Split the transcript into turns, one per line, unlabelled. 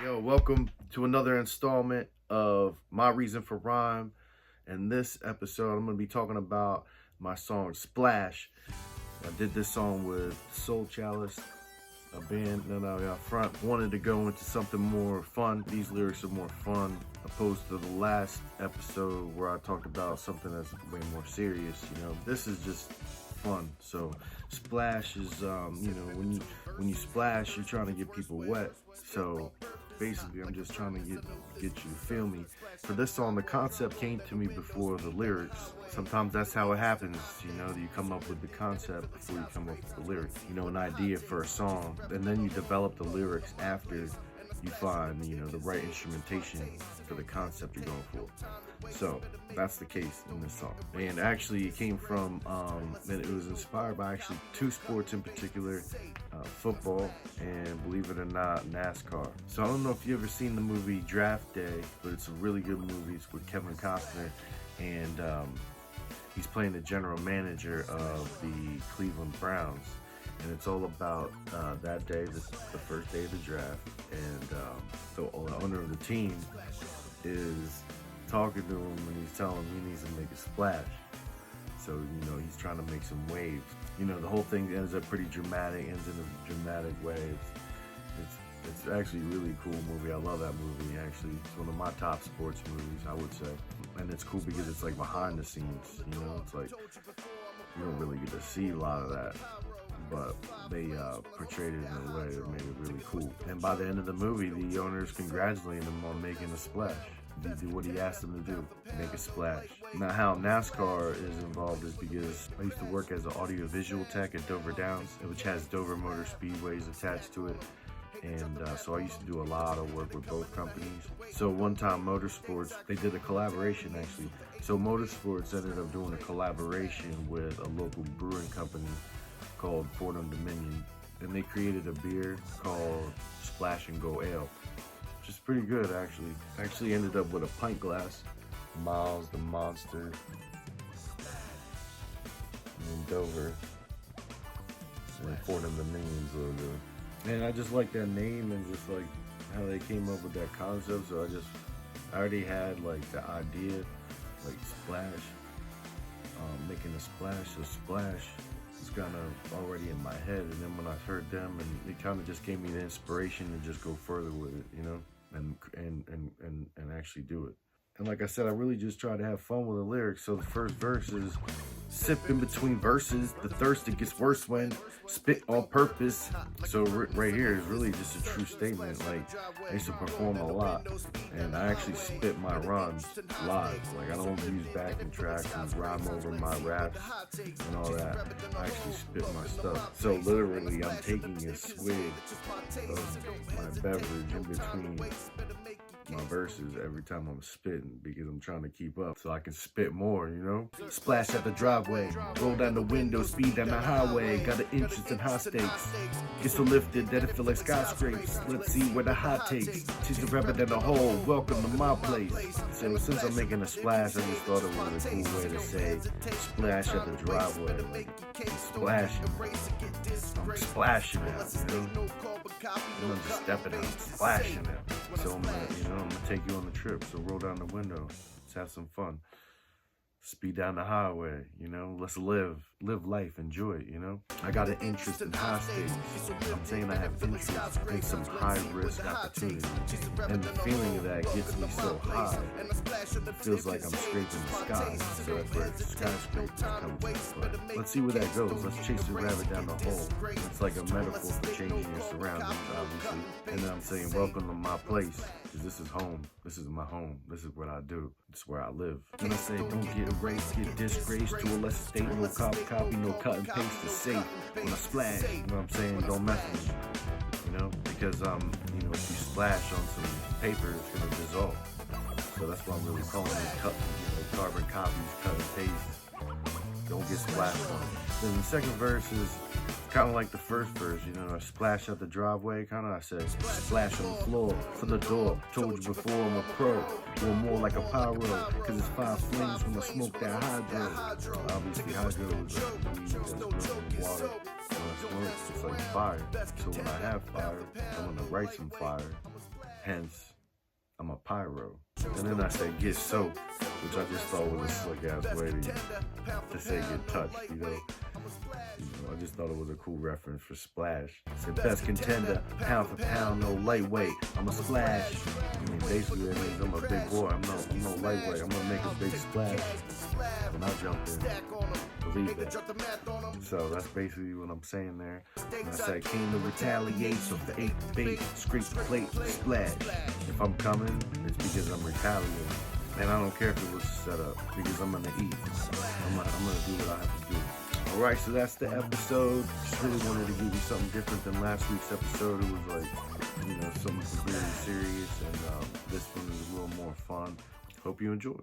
Yo, welcome to another installment of My Reason for Rhyme. And this episode, I'm going to be talking about my song Splash. I did this song with Soul Chalice, a band that I got front. Wanted to go into something more fun. These lyrics are more fun opposed to the last episode where I talked about something that's way more serious. This is just fun. So splash is, when you splash, you're trying to get people wet. So basically, I'm just trying to get you to feel me. For this song, the concept came to me before the lyrics. Sometimes that's how it happens, you come up with the concept before you come up with the lyrics. An idea for a song, and then you develop the lyrics after you find, the right instrumentation for the concept you're going for. So that's the case in this song. And actually it came from, it was inspired by actually two sports in particular, football and, believe it or not, NASCAR. So I don't know if you ever seen the movie Draft Day, but it's a really good movie. It's with Kevin Costner, and he's playing the general manager of the Cleveland Browns. And it's all about that day, the first day of the draft, and the owner of the team is talking to him, and he's telling him he needs to make a splash. So, he's trying to make some waves. The whole thing ends up pretty dramatic, ends in a dramatic way. It's actually a really cool movie. I love that movie, actually. It's one of my top sports movies, I would say. And it's cool because it's like behind the scenes, it's like you don't really get to see a lot of that, but they portrayed it in a way that made it really cool. And by the end of the movie, the owner's congratulating him on making a splash. He did what he asked him to do, make a splash. Now, how NASCAR is involved is because I used to work as an audiovisual tech at Dover Downs, which has Dover Motor Speedways attached to it. And so I used to do a lot of work with both companies. So one time Motorsports, they did a collaboration actually. So Motorsports ended up doing a collaboration with a local brewing company called Fordham Dominion. And they created a beer called Splash and Go Ale, which is pretty good actually. Actually ended up with a pint glass, Miles the Monster, and Dover, and Fordham Dominion's logo. And I just like that name and just like how they came up with that concept. So I already had like the idea, like splash, making a splash. So splash is kind of already in my head. And then when I heard them, and it kind of just gave me the inspiration to just go further with it, and actually do it. And like I said, I really just try to have fun with the lyrics. So the first verse is, sip in between verses, the thirst it gets worse when spit on purpose. So right here is really just a true statement. Like, I used to perform a lot, and I actually spit my rhymes live. Like, I don't use backing tracks and rhyme over my raps and all that. I actually spit my stuff. So literally, I'm taking a swig of my beverage in between my verses every time I'm spitting, because I'm trying to keep up so I can spit more, Splash at the driveway, roll down the window, speed down the highway, got an interest in high stakes, get so lifted that it feel like skyscrapers. Let's see where the hot takes, she's a rapper than a hole, welcome to my place. So since I'm making a splash, I just thought it was a cool way to say splash at the driveway. I'm splashing out, I'm just stepping out, splashing out. So I'm gonna take you on the trip. So roll down the window. Let's have some fun. Speed down the highway, let's live life, enjoy it, I got an interest in high stakes. I'm saying I have interest in some high risk opportunities. And the feeling of that gets me so high. It feels like I'm scraping the sky. So that's where skyscrapers come from. But let's see where that goes. Let's chase the rabbit down the hole. It's like a metaphor for changing your surroundings, obviously. And then I'm saying, welcome to my place. Because this is home. This is my home. This is what I do. This is where I live. And I say, don't get erased, get disgraced to a lesser state. No copy, no cut and paste is safe. When I splash, you know what I'm saying? Don't mess with me, because, if you splash on some paper, it's going to dissolve. So that's why I'm really calling it carbon copies, cut and paste. Don't get splashed on. Then the second verse is kind of like the first verse, I splash out the driveway, I said splash on the floor, for the door, told you before I'm a pro, or more like a pyro, cause it's 5 flames when I smoke that hydro. Obviously hydro is like weed that's built from water, when I smoke, it's like fire. So when I have fire, I want to write some fire, hence I'm a pyro. And then I said get soaked, which I just thought was a slick ass way to say get touched, you know. I just thought it was a cool reference for splash. I said best contender, pound for pound, no lightweight. I'm a splash. I mean, basically that means I'm a big boy. I'm no lightweight. I'm gonna make a big splash when I jump in. Believe that. So that's basically what I'm saying there. And I said came to retaliate, so for 8 bait, scrape the plate, splash. If I'm coming, it's because I'm retaliating. And I don't care if it was set up, because I'm gonna eat. I'm gonna do what I have to do. Alright, so that's the episode. Just really wanted to give you something different than last week's episode. It was like, you know, something really serious, and this one is a little more fun. Hope you enjoy.